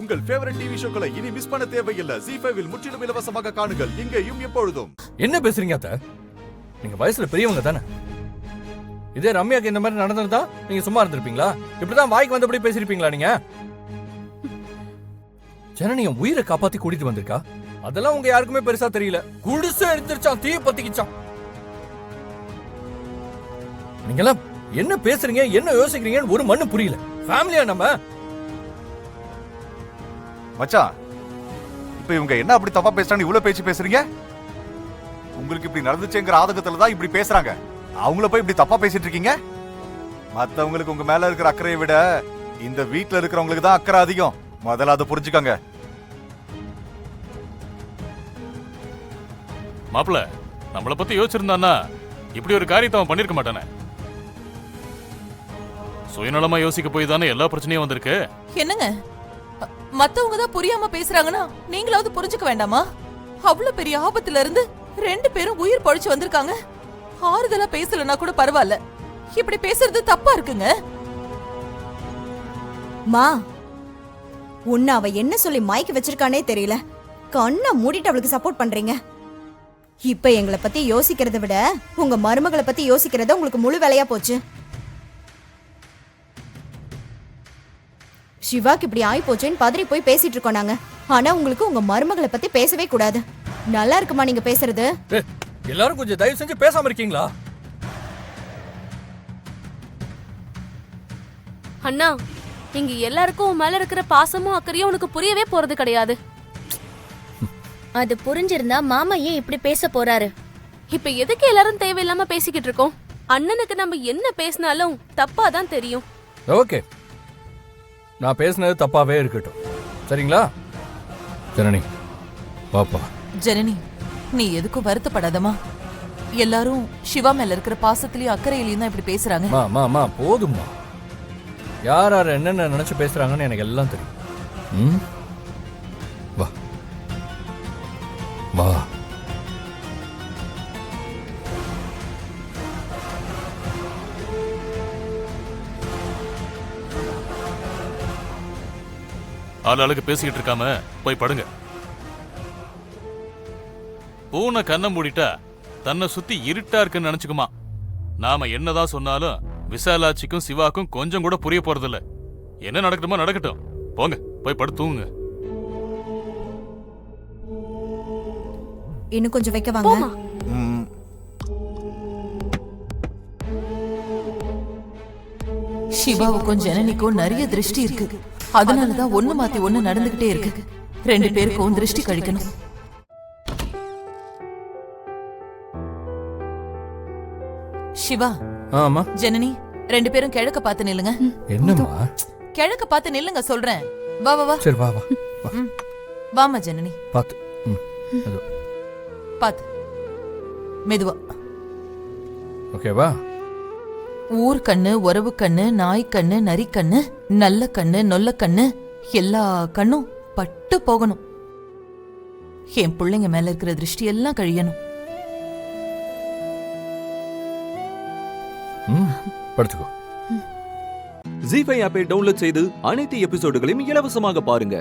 உங்கள் favourite TV ஷோக்களை இனி miss பண்ண தேவையில்லை. ZEE5 இல் முற்றிலும் இலவசமாக காணுங்கள், இங்கேயும் எப்பொழுதும். என்ன பேசுறீங்க அத்தை? நீங்க வயசுல பெரியவங்க தானே. இதே ரம்யாக்கு இந்த மாதிரி நடந்திருந்தா நீங்க சும்மா இருந்திருப்பீங்களா? இப்படிதான் வாய்க்கு வந்தபடி பேசிருப்பீங்களா நீங்க? ஜனனியும் உயிரை காப்பாத்தி கூட்டிட்டு வந்திருக்கா. அதெல்லாம் உங்க யாருக்குமே பெருசா தெரியல. குடிசை எடுத்துருச்சான், தீய பத்திக்கிச்சான். நீங்கெல்லாம் என்ன பேசுறீங்க, என்ன யோசிக்கிறீங்கன்னு ஒரு மண்ணு புரியல. ஃபேமிலியா நம்ம. மச்சான், இப்ப இவங்க என்ன அப்படி தப்பா பேசுறாங்க? இவ்வளவு பேச்சு பேசுறீங்க? உங்களுக்கு இப்படி நடந்துச்சுங்கிற ஆதங்கத்துல தான் இப்படி பேசுறாங்க. அவங்கள போய் இப்படி தப்பா பேசிட்டு இருக்கீங்க. மத்தவங்களுக்கு உங்க மேல இருக்கிற அக்கறையை விட இந்த வீட்டுல இருக்கிறவங்களுக்கு தான் அக்கறை அதிகம். முதல்ல அதை புரிஞ்சுக்கங்க. மாப்பிள்ள, நம்மளை பத்தி யோசிச்சிருந்தான்னா இப்படி ஒரு காரியத்தை அவன் பண்ணிருக்க மாட்டானே. சுயநலமா யோசிக்க போய் தானே எல்லா பிரச்சனையும் வந்திருக்கு. என்னங்க, மத்தவங்க தான் புரியாம பேசுறாங்கன்னா நீங்களாவது புரிஞ்சுக்க வேண்டாமா? அவ்வளவு பெரிய ஆபத்துல இருந்து 2 பேரும் உயிர் பழிச்சு வந்திருக்காங்க. ஆறுதலா பேசலன்னா கூட பரவாயில்ல, இப்படி பேசுறது தப்பா இருக்குங்க. மா, உன்ன அவ என்ன சொல்லி மயக்க வச்சிருக்கானே தெரியல. கண்ணை மூடிட்டு அவளுக்கு சப்போர்ட் பண்றீங்க. இப்ப எங்களை பத்தி யோசிக்கிறத விட உங்க மருமகளை பத்தி யோசிக்கிறத உங்களுக்கு முழு வேலையா போச்சு. சிவாக்கு இப்படி ஆயி போச்சேன்னு பதறி போய் பேசிட்டு இருக்கோம் நாங்க. ஆனா உங்களுக்கு உங்க மருமகளை பத்தி பேசவே கூடாது. நல்லா இருக்குமா நீங்க பேசுறது? எல்லாரும் கொஞ்சம் தயவு செஞ்சு பேசாம இருக்கீங்களா? அண்ணா, இங்க எல்லாருக்கும் உன் மேல இருக்கிற பாசமும் அக்கறையும் உனக்கு புரியவே போறது கிடையாது. அது புரிஞ்சிருந்தா மாமா ஏன் இப்படி பேச போறாரு? இப்ப எதுக்கு எல்லாரும் தேவையில்லாம பேசிக்கிட்டு இருக்கோம்? அண்ணனுக்கு நம்ம என்ன பேசினாலும் தப்பா தான் தெரியும். ஓகே, நான் பேசினது தப்பாவே இருக்கட்டும், சரிங்களா? ஜனனி பாப்பா. ஜனனி, நீ எதுக்கும் வருத்தப்படாதமா. எல்லாரும் சிவா மேல இருக்கிற பாசத்திலயும் அக்கறையிலயும் தான் இப்படி பேசுறாங்க. மா போதும்மா. யார் யார் என்னென்ன நினைச்சு பேசுறாங்கன்னு எனக்கு எல்லாம் தெரியும். வா வா. ஆளாளுக்கு பேசிக்கிட்டு இருக்காம போய் படுங்க. பூனை கண்ணை மூடிட்டா தன்னை சுத்தி இருட்டா இருக்குன்னு நினைச்சுக்குமா. நாம என்னதான் சொன்னாலும் விசாலாட்சிக்கும் சிவாக்கும் கொஞ்சம் கூட புரிய போறதில்ல. என்ன நடக்கட்டுமோ நடக்கட்டும், போங்க போய் படு தூங்குங்க. இன்னும் கொஞ்சம் வைக்க வாங்க. சிவாவுக்கும் ஜனனிக்கும் நிறைய திருஷ்டி இருக்கு. அதனாலதான் ஒண்ணு மாத்தி ஒண்ணு நடந்துகிட்டே இருக்கு. 2 பேருக்கும் திருஷ்டி கழிக்கணும். சிவா, ஆமா ஜனனி, 2 பேரும் கிழக்க பார்த்து நில்லுங்க. என்னம்மா? கிழக்க பார்த்து நில்லுங்க சொல்றேன். வா வா வா. சரி வா வா. வாமா ஜனனி. பாத்து பாத்து மெதுவா. ஓகேவா? ஊர் கண்ணு, உறவு கண்ணு, நாய் கண்ணு, நரி கண்ணு, நல்ல கண்ணு, நொல்ல கண்ணு, எல்லா கண்ணும் பட்டு போகணும். என் பிள்ளைங்க மேல இருக்கிற திருஷ்டி எல்லாம் கழியணும். படுத்துக்கோ. ZEE5 ஆப்பை டவுன்லோட் செய்து அனைத்து எபிசோடுகளையும் இலவசமாக பாருங்க.